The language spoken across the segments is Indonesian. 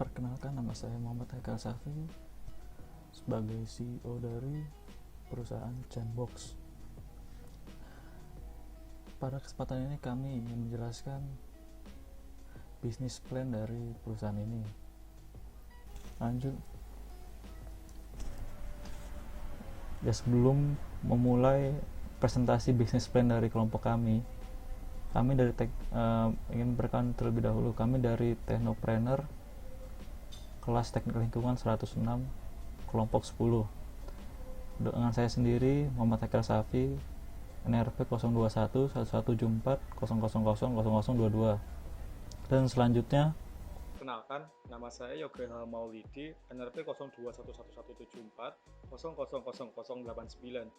Perkenalkan, nama saya Muhammad Haikal Safi sebagai CEO dari perusahaan Chainbox. Pada kesempatan ini kami ingin menjelaskan bisnis plan dari perusahaan ini. Lanjut. Ya, sebelum memulai presentasi bisnis plan dari kelompok kami dari ingin berkenalan terlebih dahulu. Kami dari Technopreneur kelas teknik lingkungan 106 kelompok 10 dengan saya sendiri Muhammad Haikal Safi, NRP 021 1174 000 dan selanjutnya Kenalkan, nama saya Yoga Maulidi, NRP 021174 00089.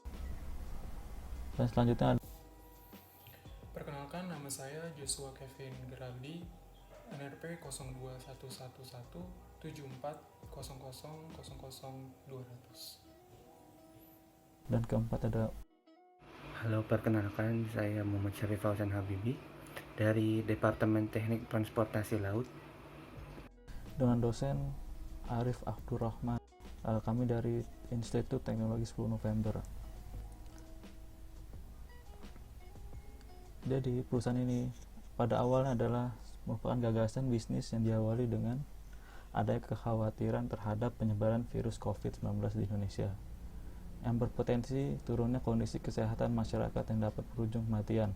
dan selanjutnya Perkenalkan, nama saya Joshua Kevin Geraldi, NRP 02111 74 200. Dan keempat ada Halo, perkenalkan saya Muhammad Syarif Fauzan Habibi dari Departemen Teknik Transportasi Laut dengan dosen Arif Abdurrahman. Kami dari Institut Teknologi 10 November. Jadi perusahaan ini pada awalnya adalah merupakan gagasan bisnis yang diawali dengan adanya kekhawatiran terhadap penyebaran virus COVID-19 di Indonesia yang berpotensi turunnya kondisi kesehatan masyarakat yang dapat berujung kematian.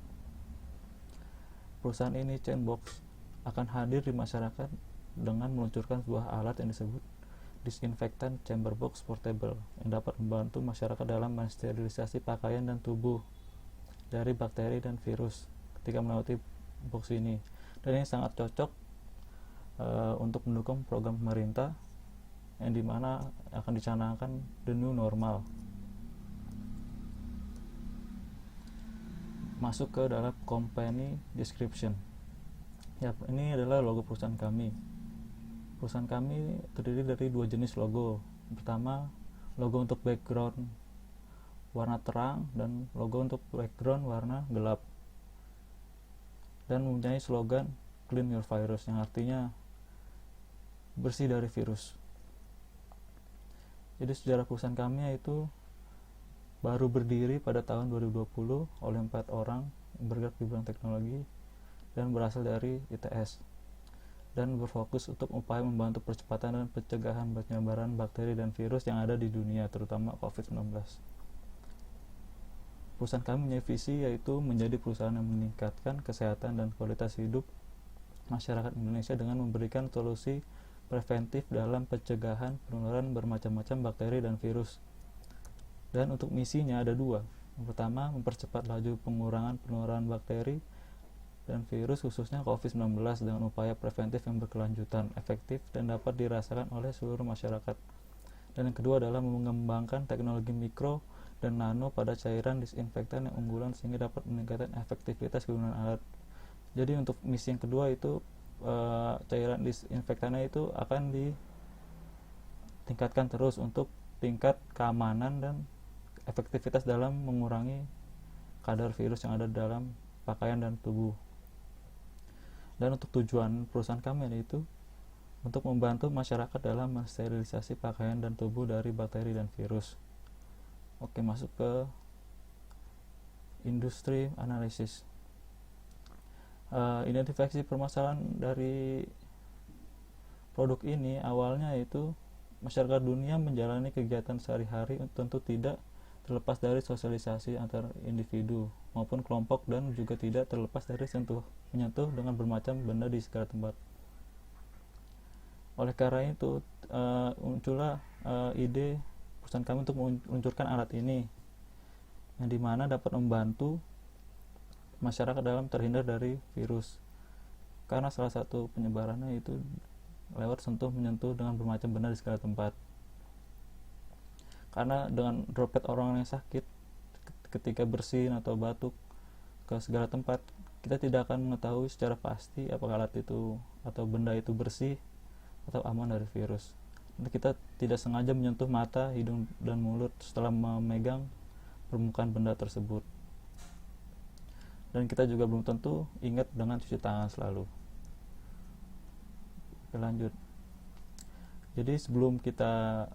Perusahaan ini, Chainbox, akan hadir di masyarakat dengan meluncurkan sebuah alat yang disebut disinfektan chamber box portable yang dapat membantu masyarakat dalam mensterilisasi pakaian dan tubuh dari bakteri dan virus ketika melewati box ini. Dan ini sangat cocok untuk mendukung program pemerintah yang dimana akan dicanangkan the new normal. Masuk ke dalam company description. Ya, ini adalah logo perusahaan kami. Perusahaan kami terdiri dari dua jenis logo. Pertama, logo untuk background warna terang dan logo untuk background warna gelap. Dan mempunyai slogan Clean Your Virus, yang artinya bersih dari virus. Jadi sejarah perusahaan kami yaitu baru berdiri pada tahun 2020 oleh 4 orang yang bergerak di bidang teknologi dan berasal dari ITS dan berfokus untuk upaya membantu percepatan dan pencegahan penyebaran bakteri dan virus yang ada di dunia, terutama COVID-19. Perusahaan kami punya visi yaitu menjadi perusahaan yang meningkatkan kesehatan dan kualitas hidup masyarakat Indonesia dengan memberikan solusi preventif dalam pencegahan penularan bermacam-macam bakteri dan virus. Dan untuk misinya ada dua. Yang pertama, mempercepat laju pengurangan penularan bakteri dan virus khususnya COVID-19 dengan upaya preventif yang berkelanjutan, efektif, dan dapat dirasakan oleh seluruh masyarakat. Dan yang kedua adalah mengembangkan teknologi mikro dan nano pada cairan disinfektan yang unggulan sehingga dapat meningkatkan efektivitas kegunaan alat. Jadi untuk misi yang kedua itu cairan disinfektannya itu akan ditingkatkan terus untuk tingkat keamanan dan efektivitas dalam mengurangi kadar virus yang ada dalam pakaian dan tubuh. Dan untuk tujuan perusahaan kami yaitu untuk membantu masyarakat dalam mensterilisasi pakaian dan tubuh dari bakteri dan virus. Oke, masuk ke industri analisis. Identifikasi permasalahan dari produk ini awalnya yaitu masyarakat dunia menjalani kegiatan sehari-hari tentu tidak terlepas dari sosialisasi antar individu maupun kelompok dan juga tidak terlepas dari menyentuh dengan bermacam benda di segala tempat. Oleh karena itu muncullah ide perusahaan kami untuk meluncurkan alat ini yang dimana dapat membantu masyarakat dalam terhindar dari virus, karena salah satu penyebarannya itu lewat menyentuh dengan bermacam benda di segala tempat. Karena dengan droplet orang yang sakit ketika bersin atau batuk ke segala tempat, kita tidak akan mengetahui secara pasti apakah alat itu atau benda itu bersih atau aman dari virus. Kita tidak sengaja menyentuh mata, hidung, dan mulut setelah memegang permukaan benda tersebut. Dan kita juga belum tentu ingat dengan cuci tangan selalu. Oke, lanjut. Jadi sebelum kita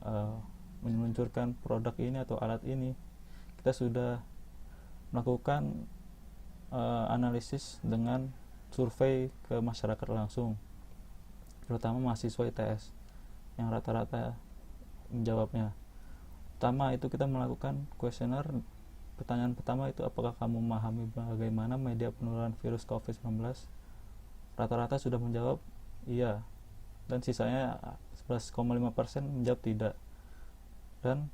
meluncurkan produk ini atau alat ini, kita sudah melakukan analisis dengan survei ke masyarakat langsung, terutama mahasiswa ITS yang rata-rata menjawabnya. Pertama itu kita melakukan kuesioner. Pertanyaan pertama itu, apakah kamu memahami bagaimana media penularan virus COVID-19? Rata-rata sudah menjawab iya, dan sisanya 11,5% menjawab tidak. Dan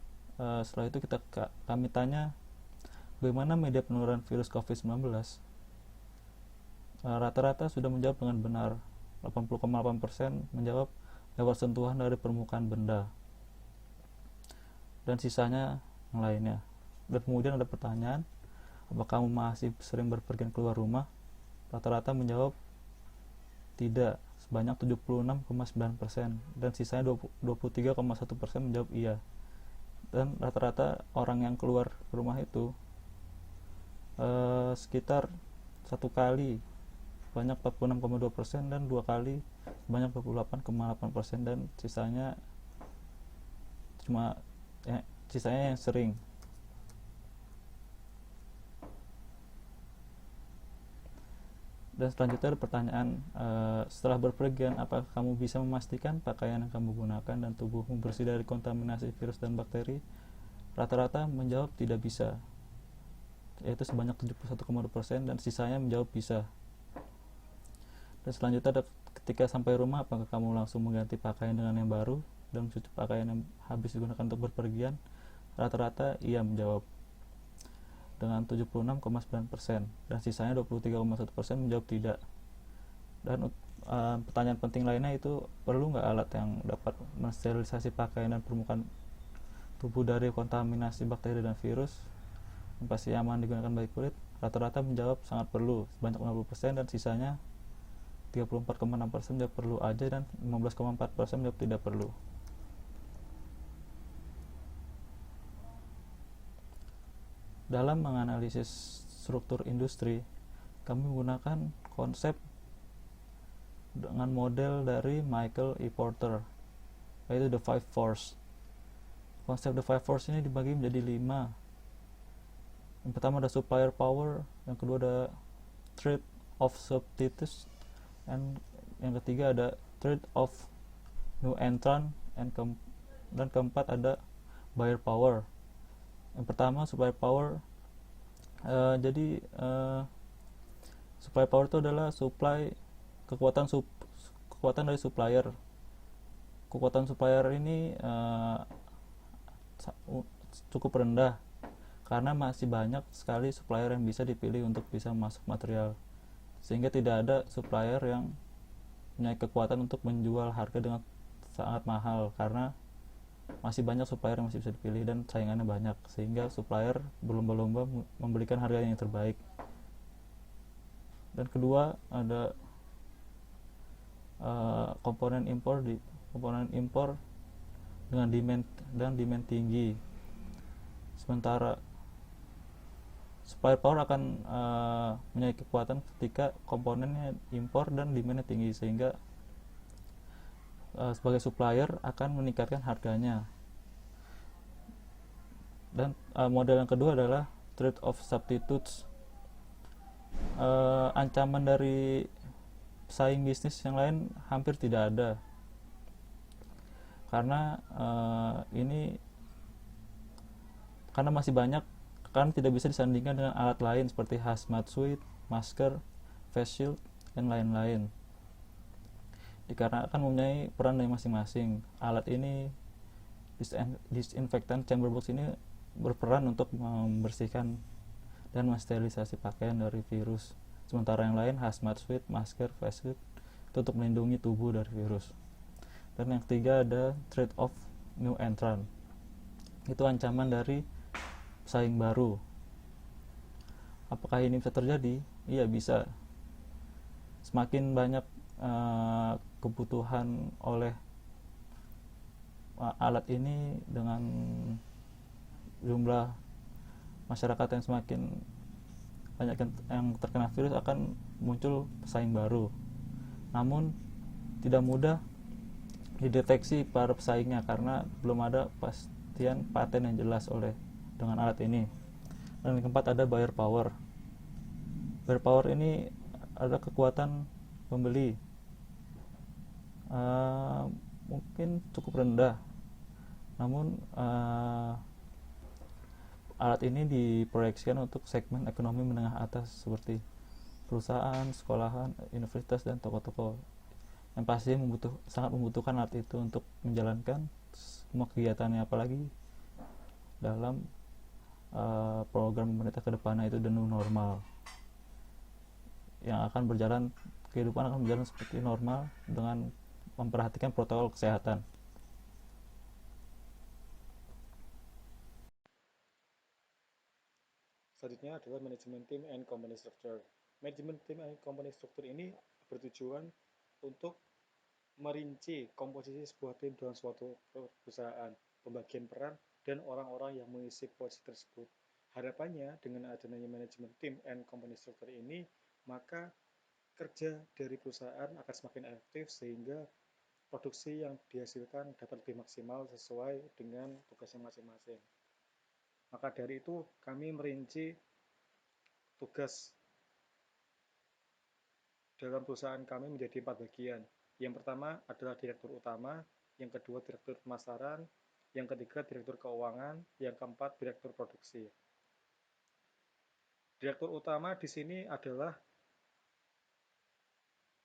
setelah itu kami tanya bagaimana media penularan virus COVID-19. Rata-rata sudah menjawab dengan benar. 80,8% menjawab lewat sentuhan dari permukaan benda, dan sisanya yang lainnya. Dan kemudian ada pertanyaan, apakah kamu masih sering berpergian keluar rumah? Rata-rata menjawab tidak sebanyak 76,9%, dan sisanya 23,1% menjawab iya. Dan rata-rata orang yang keluar rumah itu sekitar 1 kali banyak 46,2%, dan 2 kali banyak 28,8%, dan sisanya sisanya yang sering. Dan selanjutnya ada pertanyaan, setelah berpergian, apakah kamu bisa memastikan pakaian yang kamu gunakan dan tubuhmu bersih dari kontaminasi virus dan bakteri? Rata-rata menjawab tidak bisa, yaitu sebanyak 71,2%, dan sisanya menjawab bisa. Dan selanjutnya ada ketika sampai rumah, apakah kamu langsung mengganti pakaian dengan yang baru dan mencuci pakaian yang habis digunakan untuk berpergian? Rata-rata iya menjawab dengan 76,9%, dan sisanya 23,1% menjawab tidak. Dan pertanyaan penting lainnya itu, perlu nggak alat yang dapat mensterilisasi pakaian dan permukaan tubuh dari kontaminasi bakteri dan virus yang pasti aman digunakan bagi kulit? Rata-rata menjawab sangat perlu sebanyak 60%, dan sisanya 34,6% menjawab perlu aja, dan 15,4% menjawab tidak perlu. Dalam menganalisis struktur industri, kami menggunakan konsep dengan model dari Michael E. Porter, yaitu The Five Force. Konsep The Five Force ini dibagi menjadi 5. Yang pertama ada supplier power, yang kedua ada trade of substitutes, dan yang ketiga ada trade of new entrant, dan keempat ada buyer power. Yang pertama supply power. Supply power itu adalah kekuatan dari supplier. Kekuatan supplier ini cukup rendah karena masih banyak sekali supplier yang bisa dipilih untuk bisa masuk material, sehingga tidak ada supplier yang punya kekuatan untuk menjual harga dengan sangat mahal, karena masih banyak supplier yang masih bisa dipilih dan saingannya banyak, sehingga supplier berlomba-lomba memberikan harga yang terbaik. Dan kedua ada komponen impor dengan demand tinggi. Sementara supply power akan mempunyai kekuatan ketika komponennya impor dan demandnya tinggi, sehingga sebagai supplier akan meningkatkan harganya. Dan model yang kedua adalah trade of substitutes. Ancaman dari pesaing bisnis yang lain hampir tidak ada, karena masih banyak, karena tidak bisa disandingkan dengan alat lain seperti hazmat suit, masker, face shield, dan lain-lain. Dikarenakan mempunyai peran dari masing-masing. Alat ini, disinfektan chamber box ini berperan untuk membersihkan dan mensterilisasi pakaian dari virus. Sementara yang lain, hazmat suit, masker, face shield, itu untuk melindungi tubuh dari virus. Dan yang ketiga ada trade of new entrant. Itu ancaman dari pesaing baru. Apakah ini bisa terjadi? Iya, bisa. Semakin banyak kebutuhan oleh alat ini dengan jumlah masyarakat yang semakin banyak yang terkena virus, akan muncul pesaing baru. Namun tidak mudah dideteksi para pesaingnya karena belum ada pastian paten yang jelas dengan alat ini. Dan yang keempat ada buyer power. Buyer power ini adalah kekuatan pembeli, mungkin cukup rendah, namun alat ini diproyeksikan untuk segmen ekonomi menengah atas seperti perusahaan, sekolahan, universitas, dan toko-toko yang pasti sangat membutuhkan alat itu untuk menjalankan semua kegiatannya, apalagi dalam program pemerintah ke depannya itu the new normal, yang kehidupan akan berjalan seperti normal dengan memperhatikan protokol kesehatan. Selanjutnya adalah manajemen tim and company structure. Manajemen tim and company structure ini bertujuan untuk merinci komposisi sebuah tim dalam suatu perusahaan, pembagian peran, dan orang-orang yang mengisi posisi tersebut. Harapannya dengan adanya manajemen tim and company structure ini, maka kerja dari perusahaan akan semakin efektif sehingga produksi yang dihasilkan dapat lebih maksimal sesuai dengan tugasnya masing-masing. Maka dari itu kami merinci tugas dalam perusahaan kami menjadi 4 bagian. Yang pertama adalah direktur utama, yang kedua direktur pemasaran, yang ketiga direktur keuangan, yang keempat direktur produksi. Direktur utama di sini adalah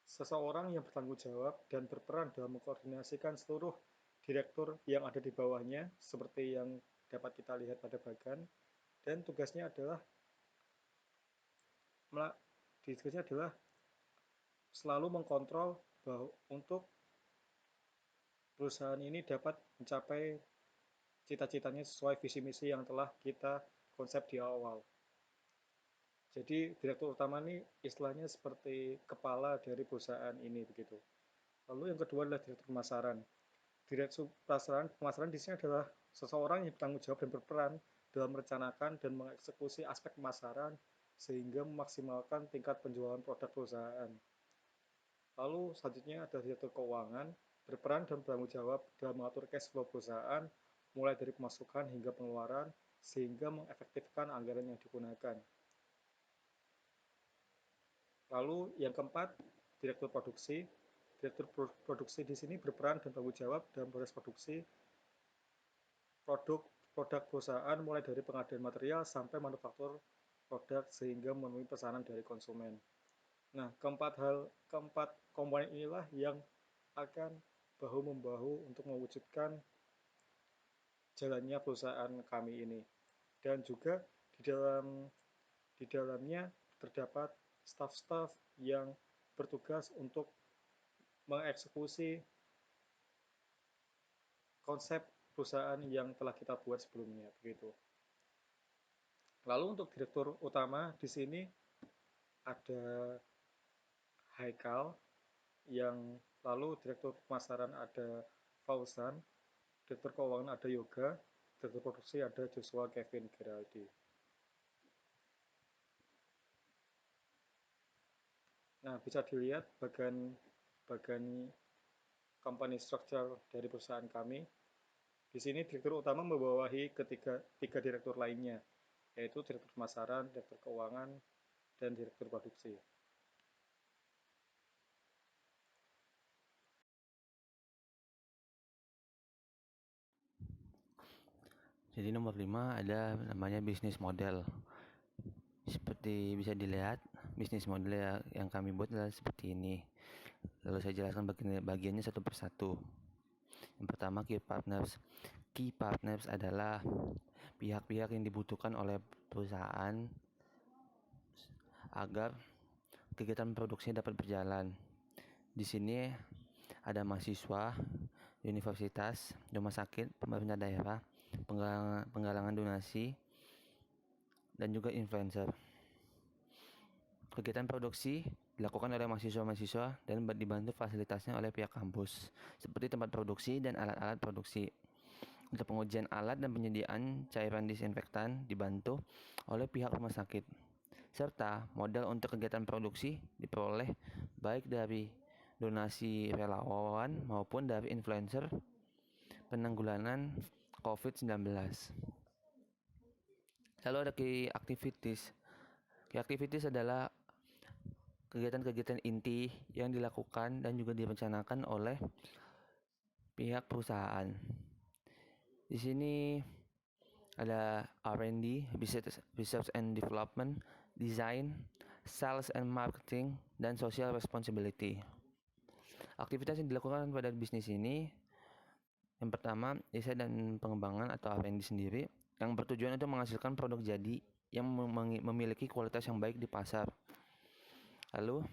seseorang yang bertanggung jawab dan berperan dalam mengkoordinasikan seluruh direktur yang ada di bawahnya, seperti yang dapat kita lihat pada bagan, dan tugasnya adalah selalu mengkontrol bahwa untuk perusahaan ini dapat mencapai cita-citanya sesuai visi misi yang telah kita konsep di awal. Jadi direktur utama ini istilahnya seperti kepala dari perusahaan ini begitu. Lalu yang kedua adalah direktur pemasaran. Direktur pemasaran di sini adalah seseorang yang bertanggung jawab dan berperan dalam merencanakan dan mengeksekusi aspek pemasaran sehingga memaksimalkan tingkat penjualan produk perusahaan. Lalu selanjutnya ada direktur keuangan, berperan dan bertanggung jawab dalam mengatur cash flow perusahaan mulai dari pemasukan hingga pengeluaran sehingga mengefektifkan anggaran yang digunakan. Lalu yang keempat, direktur produksi. Direktur produksi di sini berperan dan bertanggung jawab dalam proses produksi produk perusahaan mulai dari pengadaan material sampai manufaktur produk sehingga memenuhi pesanan dari konsumen. Nah, keempat komponen inilah yang akan bahu-membahu untuk mewujudkan jalannya perusahaan kami ini. Dan juga di dalamnya terdapat staf-staf yang bertugas untuk mengeksekusi konsep perusahaan yang telah kita buat sebelumnya begitu. Lalu untuk direktur utama di sini ada Haikal, yang lalu direktur pemasaran ada Fauzan, direktur keuangan ada Yoga, direktur produksi ada Joshua Kevin Geraldi. Nah, bisa dilihat bagian company structure dari perusahaan kami. Di sini direktur utama membawahi tiga direktur lainnya, yaitu direktur pemasaran, direktur keuangan, dan direktur produksi. Jadi nomor 5 ada namanya bisnis model. Seperti bisa dilihat, bisnis model yang kami buat adalah seperti ini. Lalu saya jelaskan bagiannya satu persatu. Yang pertama, key partners. Key partners adalah pihak-pihak yang dibutuhkan oleh perusahaan agar kegiatan produksinya dapat berjalan. Di sini ada mahasiswa, universitas, rumah sakit, pemerintah daerah, penggalangan donasi, dan juga influencer. Kegiatan produksi dilakukan oleh mahasiswa-mahasiswa dan dibantu fasilitasnya oleh pihak kampus, seperti tempat produksi dan alat-alat produksi. Untuk pengujian alat dan penyediaan cairan disinfektan dibantu oleh pihak rumah sakit. Serta modal untuk kegiatan produksi diperoleh baik dari donasi relawan maupun dari influencer penanggulangan COVID-19. Lalu ada key activities. Key activities adalah kegiatan-kegiatan inti yang dilakukan dan juga direncanakan oleh pihak perusahaan. Di sini ada R&D, Research and Development, Design, Sales and Marketing, dan Social Responsibility. Aktivitas yang dilakukan pada bisnis ini, yang pertama, riset dan pengembangan atau R&D sendiri, yang bertujuan untuk menghasilkan produk jadi yang memiliki kualitas yang baik di pasar. Lalu,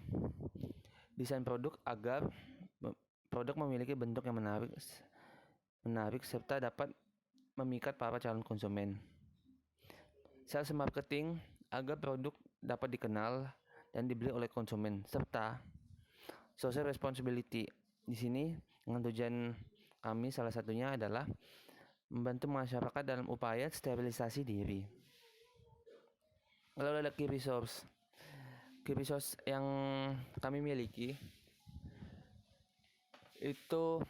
desain produk agar produk memiliki bentuk yang menarik serta dapat memikat para calon konsumen. Sales marketing agar produk dapat dikenal dan dibeli oleh konsumen, serta social responsibility. Di sini dengan tujuan kami salah satunya adalah membantu masyarakat dalam upaya sterilisasi diri. Lalu ada key resource. Key resource yang kami miliki itu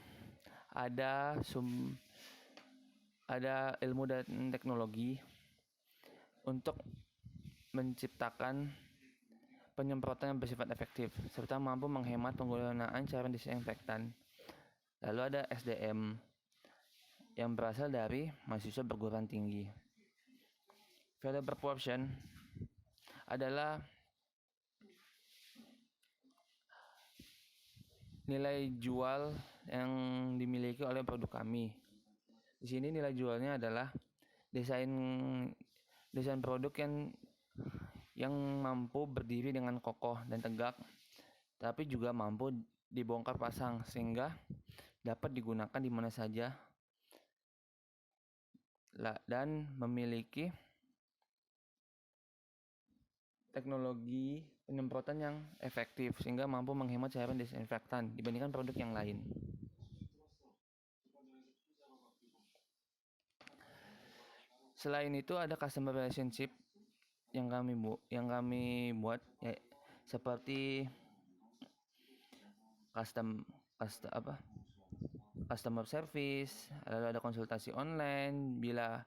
ada ilmu dan teknologi untuk menciptakan penyemprotan yang bersifat efektif serta mampu menghemat penggunaan cairan disinfektan. Lalu ada SDM yang berasal dari mahasiswa perguruan tinggi. Value proportion adalah nilai jual yang dimiliki oleh produk kami. Di sini nilai jualnya adalah desain produk yang mampu berdiri dengan kokoh dan tegak, tapi juga mampu dibongkar pasang sehingga dapat digunakan di mana saja dan memiliki teknologi penyemprotan yang efektif sehingga mampu menghemat cairan disinfektan dibandingkan produk yang lain. Selain itu ada customer relationship yang kami buat ya, seperti customer service, lalu ada konsultasi online bila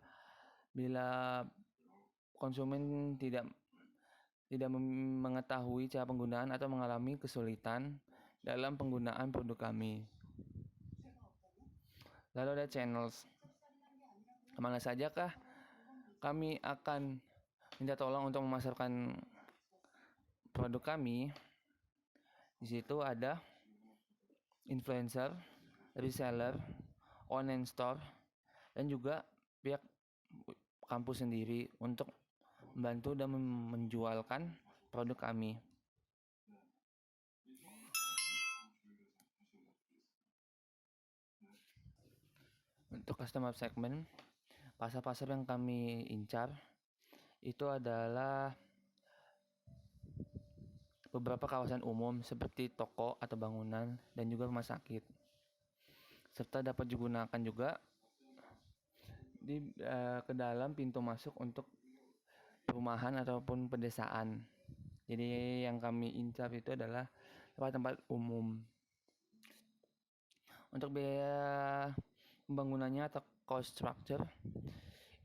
konsumen tidak mengetahui cara penggunaan atau mengalami kesulitan dalam penggunaan produk kami. Lalu ada channels. Kemana saja kah kami akan minta tolong untuk memasarkan produk kami? Di situ ada influencer, reseller, online store, dan juga pihak kampus sendiri untuk membantu dan menjualkan produk kami. Untuk customer segment, pasar-pasar yang kami incar itu adalah beberapa kawasan umum seperti toko atau bangunan dan juga rumah sakit, serta dapat digunakan juga ke dalam pintu masuk untuk perumahan ataupun pedesaan. Jadi yang kami incar itu adalah tempat-tempat umum. Untuk biaya pembangunannya atau cost structure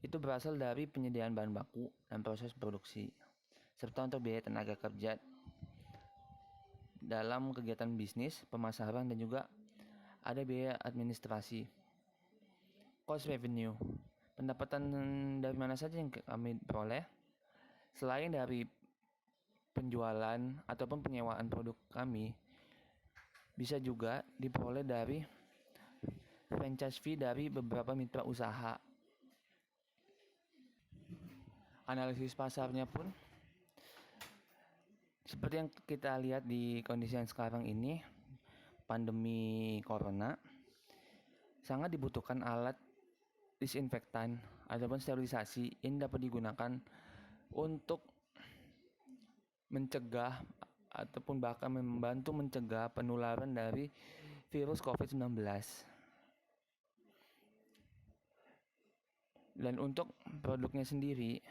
itu berasal dari penyediaan bahan baku dan proses produksi, serta untuk biaya tenaga kerja dalam kegiatan bisnis, pemasaran, dan juga ada biaya administrasi. Cost revenue, pendapatan dari mana saja yang kami peroleh selain dari penjualan ataupun penyewaan produk kami, bisa juga diperoleh dari franchise fee dari beberapa mitra usaha. Analisis pasarnya pun seperti yang kita lihat di kondisi yang sekarang ini, pandemi corona, sangat dibutuhkan alat disinfektan ataupun sterilisasi yang dapat digunakan untuk mencegah ataupun bahkan membantu mencegah penularan dari virus COVID-19. Dan untuk produknya sendiri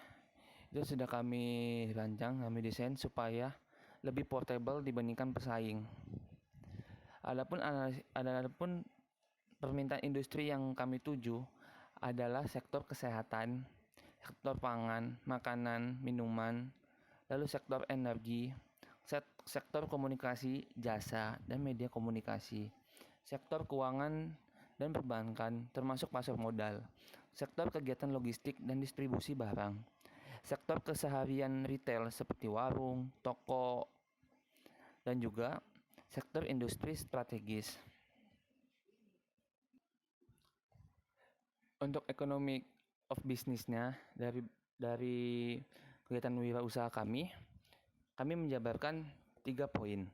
itu sudah kami rancang, kami desain supaya lebih portable dibandingkan pesaing. Adapun permintaan industri yang kami tuju adalah sektor kesehatan, sektor pangan, makanan, minuman, lalu sektor energi, sektor komunikasi, jasa, dan media komunikasi, sektor keuangan dan perbankan termasuk pasar modal, sektor kegiatan logistik dan distribusi barang, sektor keseharian retail seperti warung, toko, dan juga sektor industri strategis. Untuk economic of business-nya dari kegiatan wirausaha kami menjabarkan 3 poin.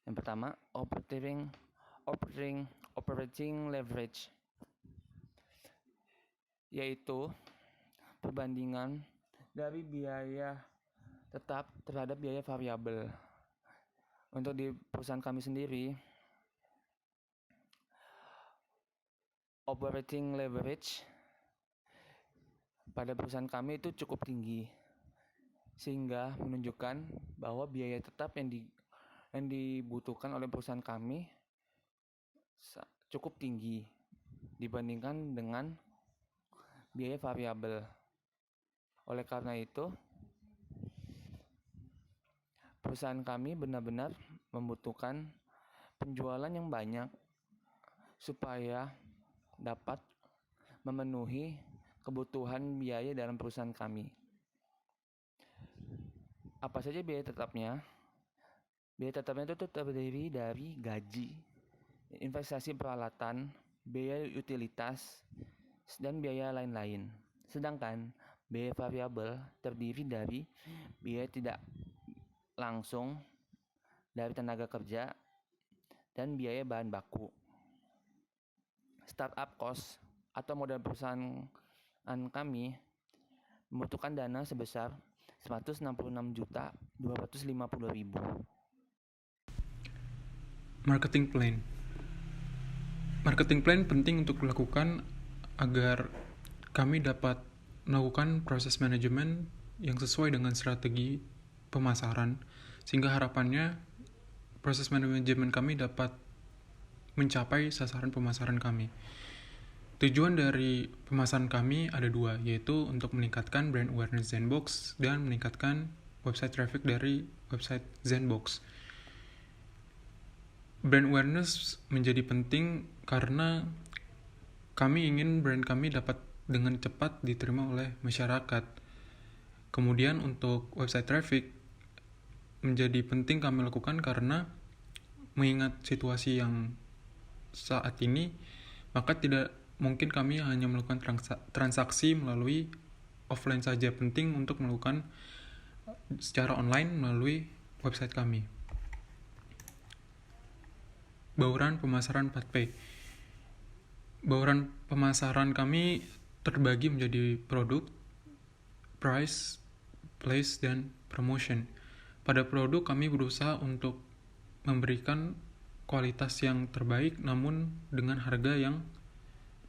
Yang pertama, operating leverage, yaitu perbandingan dari biaya tetap terhadap biaya variabel. Untuk di perusahaan kami sendiri, operating leverage pada perusahaan kami itu cukup tinggi, sehingga menunjukkan bahwa biaya tetap yang dibutuhkan oleh perusahaan kami cukup tinggi dibandingkan dengan biaya variabel. Oleh karena itu, perusahaan kami benar-benar membutuhkan penjualan yang banyak supaya dapat memenuhi kebutuhan biaya dalam perusahaan kami. Apa saja biaya tetapnya? Biaya tetapnya itu terdiri dari gaji, investasi peralatan, biaya utilitas, dan biaya lain-lain. Sedangkan biaya variabel terdiri dari biaya tidak langsung dari tenaga kerja dan biaya bahan baku. Startup cost atau modal perusahaan kami membutuhkan dana sebesar 166.250.000. Marketing plan. Marketing plan penting untuk dilakukan agar kami dapat melakukan proses manajemen yang sesuai dengan strategi pemasaran, sehingga harapannya proses manajemen kami dapat mencapai sasaran pemasaran kami. Tujuan dari pemasaran kami ada 2, yaitu untuk meningkatkan brand awareness Zenbox dan meningkatkan website traffic dari website Zenbox. Brand awareness menjadi penting karena kami ingin brand kami dapat dengan cepat diterima oleh masyarakat. Kemudian untuk website traffic menjadi penting kami lakukan karena mengingat situasi yang saat ini, maka tidak mungkin kami hanya melakukan transaksi melalui offline saja. Penting untuk melakukan secara online melalui website kami. Bauran pemasaran 4P. Bauran pemasaran kami terbagi menjadi produk, price, place, dan promotion. Pada produk kami berusaha untuk memberikan kualitas yang terbaik namun dengan harga yang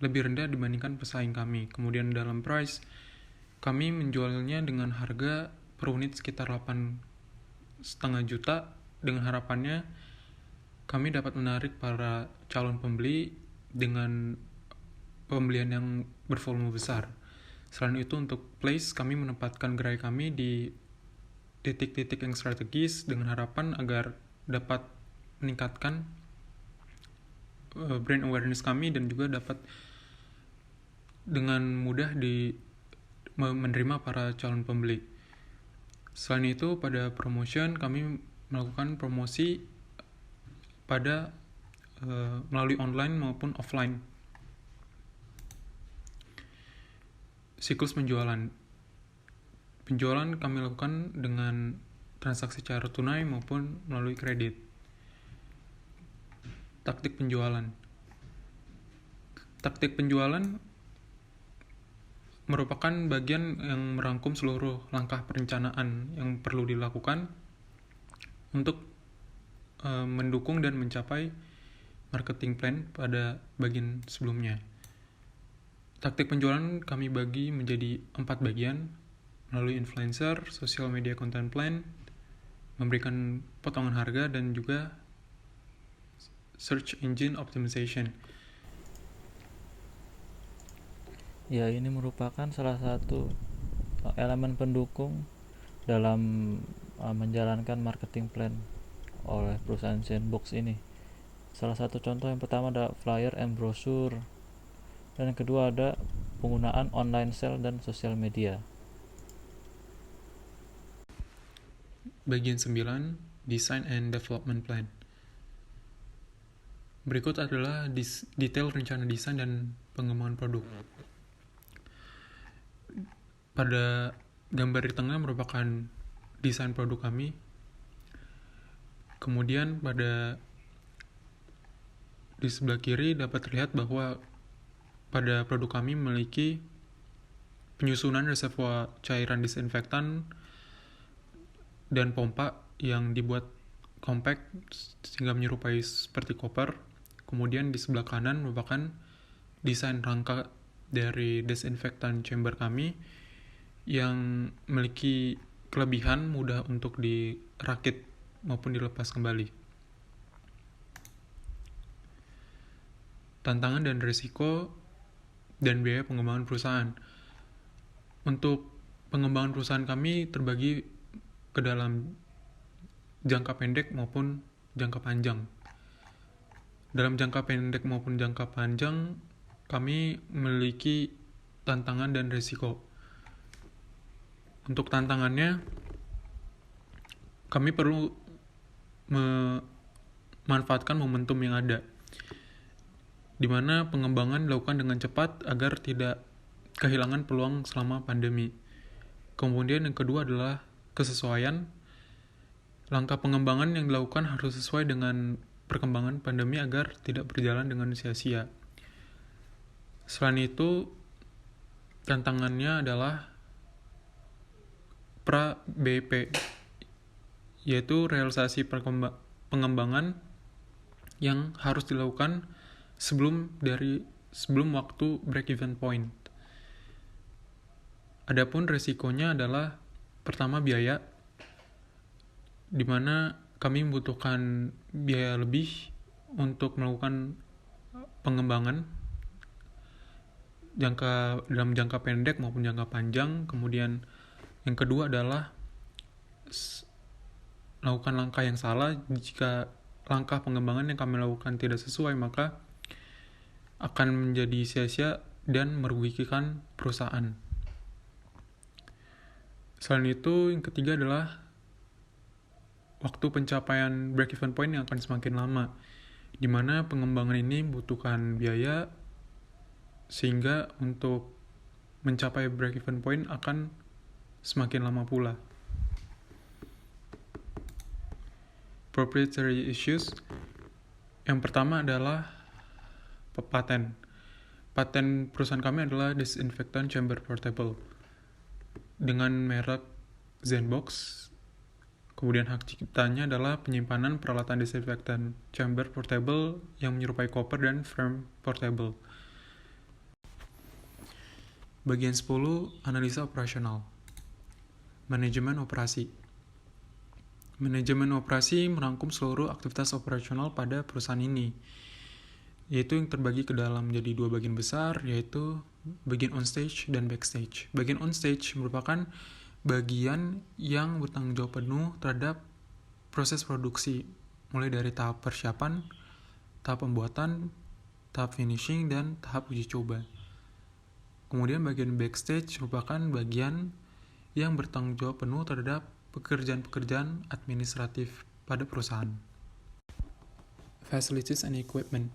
lebih rendah dibandingkan pesaing kami. Kemudian dalam price, kami menjualnya dengan harga per unit sekitar 8,5 juta dengan harapannya kami dapat menarik para calon pembeli dengan pembelian yang bervolume besar. Selain itu untuk place, kami menempatkan gerai kami di titik-titik yang strategis dengan harapan agar dapat meningkatkan brand awareness kami dan juga dapat dengan mudah menerima para calon pembeli. Selain itu pada promotion kami melakukan promosi pada melalui online maupun offline. Siklus penjualan. Penjualan kami lakukan dengan transaksi secara tunai maupun melalui kredit. Taktik penjualan. Taktik penjualan merupakan bagian yang merangkum seluruh langkah perencanaan yang perlu dilakukan untuk mendukung dan mencapai marketing plan pada bagian sebelumnya. Taktik penjualan kami bagi menjadi 4 bagian melalui influencer, social media content plan, memberikan potongan harga, dan juga search engine optimization. Ya, ini merupakan salah satu elemen pendukung dalam menjalankan marketing plan oleh perusahaan Zenbox ini. Salah satu contoh yang pertama adalah flyer and brochure, dan yang kedua ada penggunaan online sale dan sosial media. Bagian 9, Design and Development Plan. Berikut adalah detail rencana desain dan pengembangan produk. Pada gambar di tengah merupakan desain produk kami. Kemudian di sebelah kiri dapat terlihat bahwa pada produk kami memiliki penyusunan reservoir cairan disinfektan dan pompa yang dibuat compact sehingga menyerupai seperti koper. Kemudian di sebelah kanan merupakan desain rangka dari disinfektan chamber kami yang memiliki kelebihan mudah untuk dirakit maupun dilepas kembali. Tantangan dan risiko dan biaya pengembangan perusahaan. Untuk pengembangan perusahaan kami terbagi ke dalam jangka pendek maupun jangka panjang. Dalam jangka pendek maupun jangka panjang, kami memiliki tantangan dan risiko. Untuk tantangannya, kami perlu memanfaatkan momentum yang ada, di mana pengembangan dilakukan dengan cepat agar tidak kehilangan peluang selama pandemi. Kemudian yang kedua adalah kesesuaian. Langkah pengembangan yang dilakukan harus sesuai dengan perkembangan pandemi agar tidak berjalan dengan sia-sia. Selain itu, tantangannya adalah pra-BIP, yaitu realisasi pengembangan yang harus dilakukan sebelum waktu break-even point. Adapun resikonya adalah pertama biaya, di mana kami membutuhkan biaya lebih untuk melakukan pengembangan dalam jangka pendek maupun jangka panjang. Kemudian yang kedua adalah melakukan langkah yang salah. Jika langkah pengembangan yang kami lakukan tidak sesuai, maka akan menjadi sia-sia dan merugikan perusahaan. Selain itu, yang ketiga adalah waktu pencapaian break-even point yang akan semakin lama, di mana pengembangan ini membutuhkan biaya, sehingga untuk mencapai break-even point akan semakin lama pula. Proprietary issues. Yang pertama adalah paten. Paten perusahaan kami adalah disinfektan chamber portable dengan merek Zenbox. Kemudian hak ciptanya adalah penyimpanan peralatan disinfektan chamber portable yang menyerupai koper dan frame portable. Bagian 10, analisa operasional. Manajemen operasi. Manajemen operasi merangkum seluruh aktivitas operasional pada perusahaan ini, yaitu yang terbagi ke dalam menjadi dua bagian besar, yaitu bagian on-stage dan backstage. Bagian on-stage merupakan bagian yang bertanggung jawab penuh terhadap proses produksi, mulai dari tahap persiapan, tahap pembuatan, tahap finishing, dan tahap uji coba. Kemudian bagian backstage merupakan bagian yang bertanggung jawab penuh terhadap pekerjaan-pekerjaan administratif pada perusahaan. Facilities and equipment.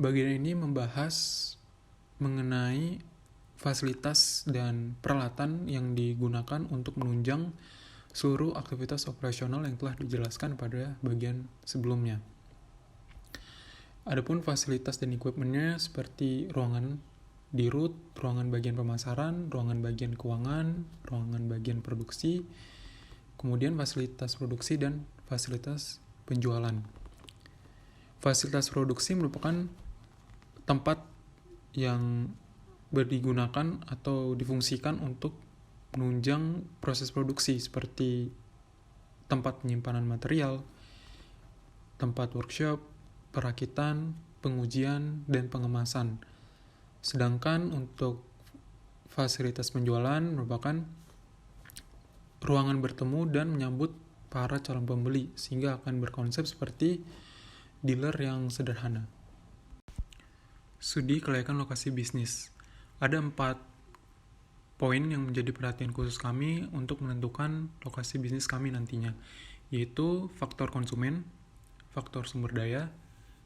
Bagian ini membahas mengenai fasilitas dan peralatan yang digunakan untuk menunjang seluruh aktivitas operasional yang telah dijelaskan pada bagian sebelumnya. Adapun fasilitas dan equipment-nya seperti ruangan dirut, ruangan bagian pemasaran, ruangan bagian keuangan, ruangan bagian produksi, kemudian fasilitas produksi dan fasilitas penjualan. Fasilitas produksi merupakan tempat yang digunakan atau difungsikan untuk menunjang proses produksi seperti tempat penyimpanan material, tempat workshop, perakitan, pengujian, dan pengemasan. Sedangkan untuk fasilitas penjualan merupakan ruangan bertemu dan menyambut para calon pembeli, sehingga akan berkonsep seperti dealer yang sederhana. Studi kelayakan lokasi bisnis. Ada 4 poin yang menjadi perhatian khusus kami untuk menentukan lokasi bisnis kami nantinya, yaitu faktor konsumen, faktor sumber daya,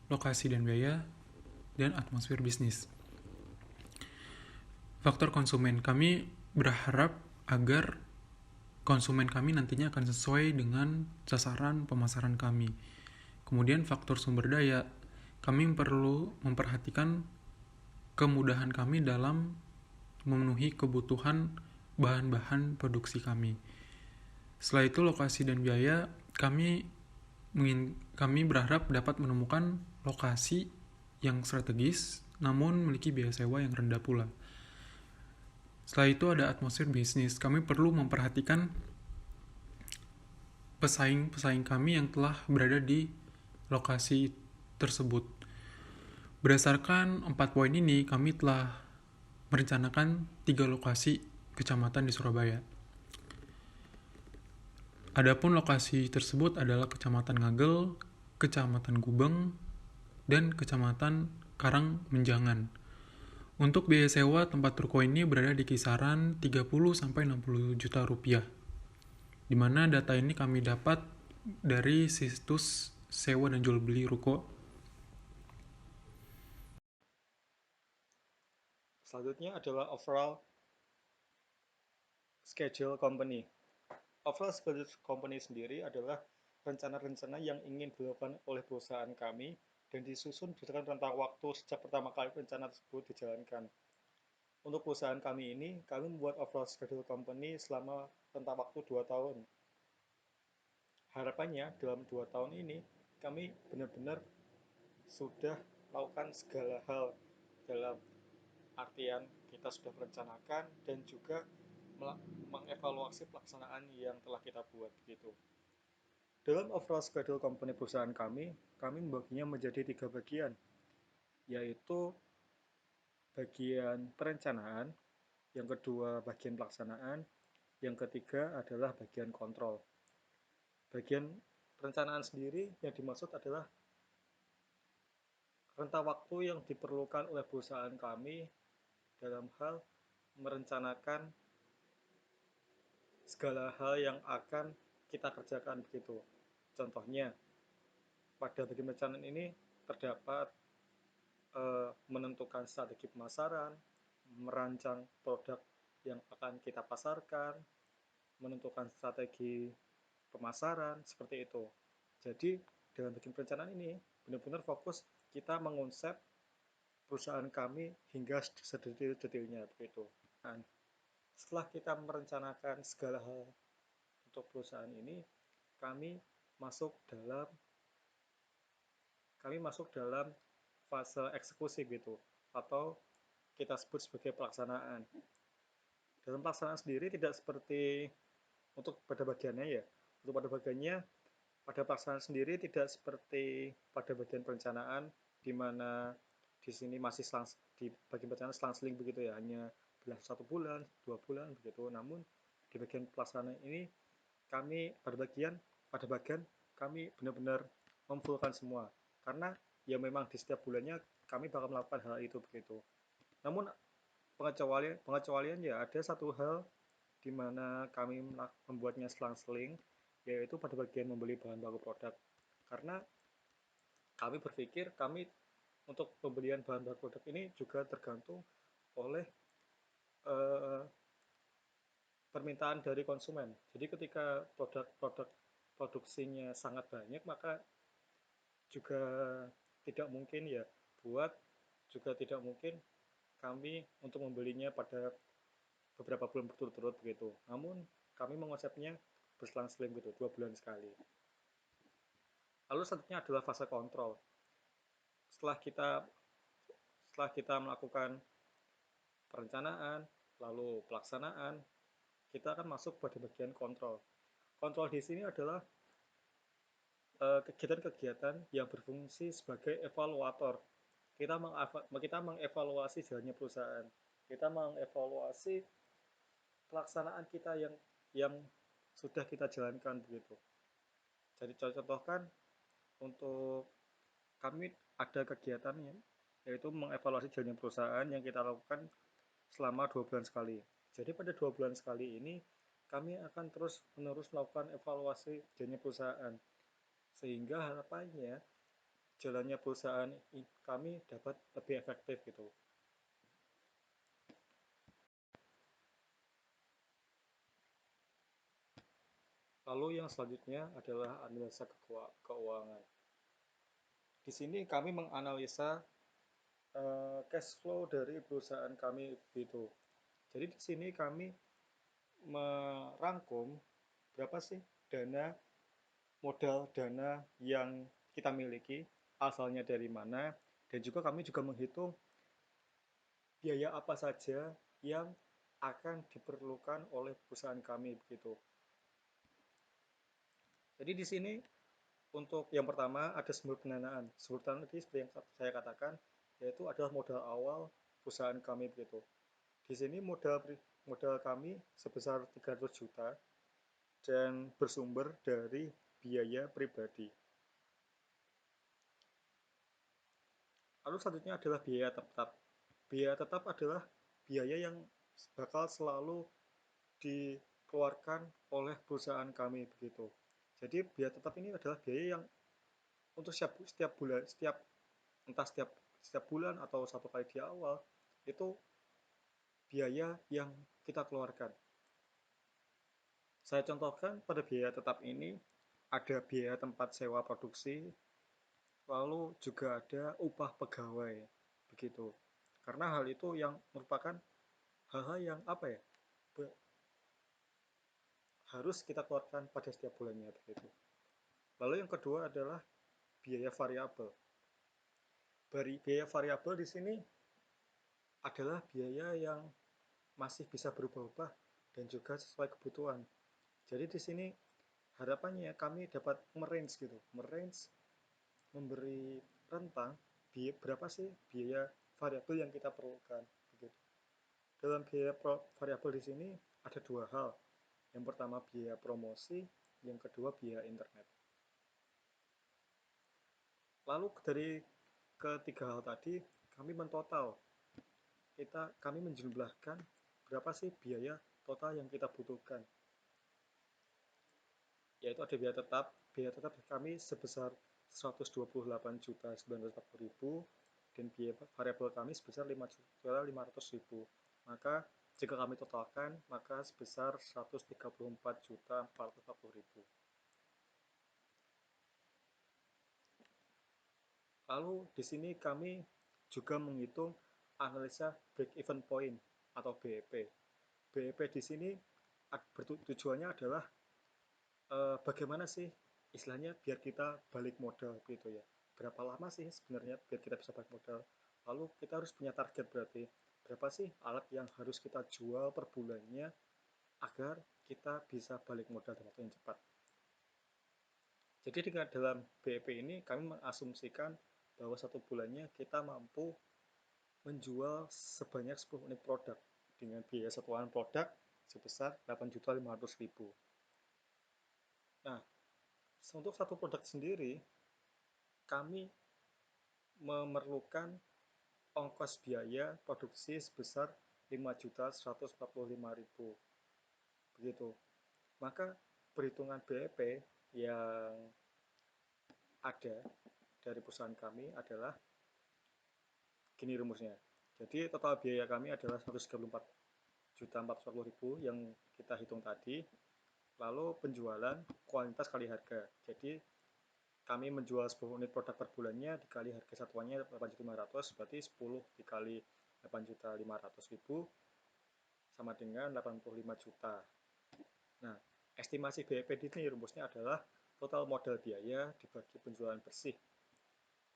lokasi dan biaya, dan atmosfer bisnis. Faktor konsumen, kami berharap agar konsumen kami nantinya akan sesuai dengan sasaran pemasaran kami. Kemudian faktor sumber daya, kami perlu memperhatikan kemudahan kami dalam memenuhi kebutuhan bahan-bahan produksi kami. Setelah itu lokasi dan biaya, kami berharap dapat menemukan lokasi yang strategis namun memiliki biaya sewa yang rendah pula. Setelah itu ada atmosfer bisnis. Kami perlu memperhatikan pesaing-pesaing kami yang telah berada di lokasi tersebut. Berdasarkan 4 poin ini, kami telah merencanakan 3 lokasi kecamatan di Surabaya. Adapun lokasi tersebut adalah Kecamatan Ngagel, Kecamatan Gubeng, dan Kecamatan Karangmenjangan. Untuk biaya sewa tempat ruko ini berada di kisaran 30-60 juta rupiah. Di mana data ini kami dapat dari situs sewa dan jual beli ruko. Selanjutnya adalah overall schedule company. Overall schedule company sendiri adalah rencana-rencana yang ingin dilakukan oleh perusahaan kami dan disusun berdasarkan rentang waktu sejak pertama kali rencana tersebut dijalankan. Untuk perusahaan kami ini, kami membuat overall schedule company selama rentang waktu 2 tahun. Harapannya dalam 2 tahun ini, kami benar-benar sudah melakukan segala hal dalam artian kita sudah merencanakan dan juga mengevaluasi pelaksanaan yang telah kita buat gitu. Dalam overall schedule company perusahaan kami membaginya menjadi 3 bagian, yaitu bagian perencanaan, yang kedua bagian pelaksanaan, yang ketiga adalah bagian kontrol. Bagian perencanaan sendiri yang dimaksud adalah rentang waktu yang diperlukan oleh perusahaan kami dalam hal merencanakan segala hal yang akan kita kerjakan begitu. Contohnya, pada bagian perencanaan ini terdapat menentukan strategi pemasaran, merancang produk yang akan kita pasarkan, menentukan strategi pemasaran, seperti itu. Jadi, dalam bagian perencanaan ini, benar-benar fokus kita mengonsep perusahaan kami hingga sedetil-detilnya begitu. Nah, setelah kita merencanakan segala hal untuk perusahaan ini, kami masuk dalam fase eksekusi gitu, atau kita sebut sebagai pelaksanaan. Dalam pelaksanaan sendiri tidak seperti untuk pada bagiannya ya. Untuk pada bagiannya, pada pelaksanaan sendiri tidak seperti pada bagian perencanaan, di mana di sini masih di bagian perencanaan selang-seling begitu ya, hanya bilang 1 bulan, 2 bulan begitu. Namun di bagian pelaksanaan ini pada bagian kami benar-benar memfullkan semua, karena ya memang di setiap bulannya kami bakal melakukan hal itu begitu. Namun pengecualian ya ada satu hal di mana kami membuatnya selang-seling, yaitu pada bagian membeli bahan baku produk. Karena kami berpikir untuk pembelian bahan baku produk ini juga tergantung oleh permintaan dari konsumen. Jadi ketika produk produksinya sangat banyak, maka juga tidak mungkin kami untuk membelinya pada beberapa bulan berturut-turut begitu. Namun kami mengonsepnya berselang-seling gitu, 2 bulan sekali. Lalu selanjutnya adalah fase kontrol. Setelah kita melakukan perencanaan, lalu pelaksanaan, kita akan masuk pada bagian kontrol. Kontrol di sini adalah kegiatan-kegiatan yang berfungsi sebagai evaluator. Kita mengevaluasi jalannya perusahaan. Kita mengevaluasi pelaksanaan kita yang sudah kita jalankan begitu. Jadi contohkan untuk kami ada kegiatannya yaitu mengevaluasi jalannya perusahaan yang kita lakukan selama 2 bulan sekali. Jadi pada 2 bulan sekali ini kami akan terus menerus melakukan evaluasi jalannya perusahaan sehingga harapannya jalannya perusahaan kami dapat lebih efektif gitu. Lalu yang selanjutnya adalah analisa keuangan. Di sini kami menganalisa cash flow dari perusahaan kami gitu. Jadi di sini kami merangkum berapa sih modal dana yang kita miliki, asalnya dari mana, dan juga kami juga menghitung biaya apa saja yang akan diperlukan oleh perusahaan kami begitu. Jadi di sini untuk yang pertama ada sumber pendanaan. Sumber pendanaan tadi seperti yang saya katakan yaitu adalah modal awal perusahaan kami begitu. Di sini modal kami sebesar 300 juta dan bersumber dari biaya pribadi. Lalu selanjutnya adalah biaya tetap. Biaya tetap adalah biaya yang bakal selalu dikeluarkan oleh perusahaan kami begitu. Jadi biaya tetap ini adalah biaya yang untuk setiap bulan, entah setiap bulan atau satu kali di awal itu biaya yang kita keluarkan. Saya contohkan pada biaya tetap ini ada biaya tempat sewa produksi, lalu juga ada upah pegawai begitu. Karena hal itu yang merupakan hal-hal yang harus kita keluarkan pada setiap bulannya begitu. Lalu yang kedua adalah biaya variabel. Biaya variabel di sini adalah biaya yang masih bisa berubah-ubah dan juga sesuai kebutuhan. Jadi di sini harapannya kami dapat merange memberi rentang berapa sih biaya variabel yang kita perlukan begitu. Dalam biaya variabel di sini ada dua hal. Yang pertama biaya promosi, yang kedua biaya internet. Lalu dari ketiga hal tadi kami mentotal. Kami menjumlahkan berapa sih biaya total yang kita butuhkan. Yaitu ada biaya tetap. Biaya tetap kami sebesar 128.940.000 dan biaya variabel kami sebesar 5.500.000. Maka jika kami totalkan maka sebesar 134.440.000. Lalu di sini kami juga menghitung analisa break even point atau BEP. BEP di sini tujuannya adalah bagaimana sih istilahnya biar kita balik modal gitu ya. Berapa lama sih sebenarnya biar kita bisa balik modal? Lalu kita harus punya target berarti berapa sih alat yang harus kita jual per bulannya agar kita bisa balik modal dalam waktu yang cepat. Jadi dengan dalam BEP ini kami mengasumsikan bahwa satu bulannya kita mampu menjual sebanyak 10 unit produk dengan biaya satuan produk sebesar 8.500.000. Nah, untuk satu produk sendiri kami memerlukan ongkos biaya produksi sebesar 5.145.000. Begitu. Maka perhitungan BEP yang ada dari perusahaan kami adalah gini rumusnya. Jadi total biaya kami adalah 134.440.000 yang kita hitung tadi. Lalu penjualan kuantitas kali harga. Jadi kami menjual 10 unit produk per bulannya dikali harga satuannya 8.500 berarti 10 dikali 8.500.000 sama dengan 85 juta. Nah, estimasi BEP di sini rumusnya adalah total modal biaya dibagi penjualan bersih.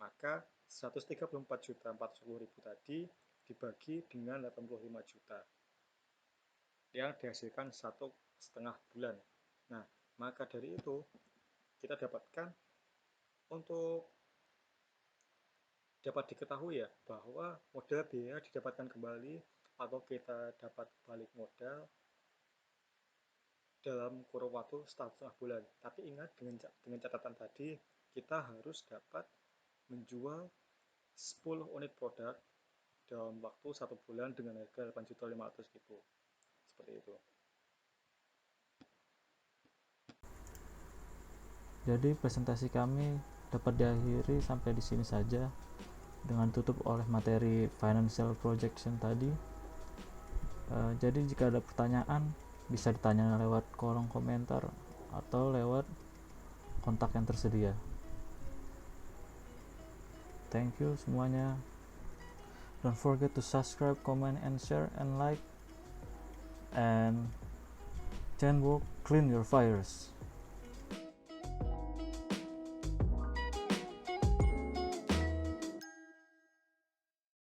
Maka 134.440.000 tadi dibagi dengan 85 juta yang dihasilkan 1,5 bulan. Nah, maka dari itu kita dapatkan untuk dapat diketahui ya bahwa modal biaya didapatkan kembali atau kita dapat balik modal dalam kurun waktu 1,5 bulan. Tapi ingat dengan catatan tadi, kita harus dapat menjual 10 unit produk dalam waktu 1 bulan dengan harga 8.500.000. Seperti itu. Jadi presentasi kami dapat diakhiri sampai di sini saja dengan tutup oleh materi financial projection tadi. Jadi jika ada pertanyaan bisa ditanya lewat kolom komentar atau lewat kontak yang tersedia. Thank you semuanya. Don't forget to subscribe, comment, and share, and like. And Chen will clean your fires.